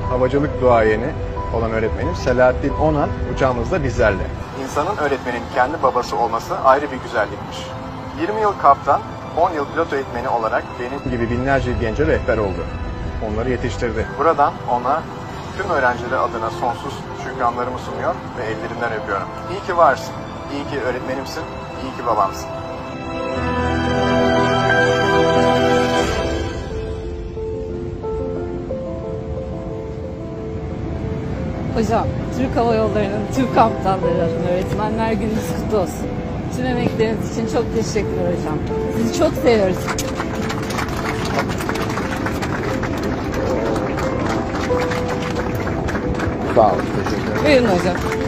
havacılık duayeni olan öğretmenim Selahattin Onan uçağımızda bizlerle. İnsanın öğretmenin kendi babası olması ayrı bir güzellikmiş. 20 yıl kaptan, 10 yıl pilot eğitmeni olarak benim gibi binlerce gence rehber oldu. Onları yetiştirdi. Buradan ona tüm öğrencileri adına sonsuz şükranlarımı sunuyor ve ellerinden öpüyorum. İyi ki varsın, iyi ki öğretmenimsin, iyi ki babamsın. Hocam, Türk Hava Yolları'nın tüm kaptanları adına Öğretmenler Gününüz kutlu olsun. Tüm emekleriniz için çok teşekkürler hocam. Sizi çok seviyoruz. Sağ olun, teşekkür ederim. Buyurun hocam.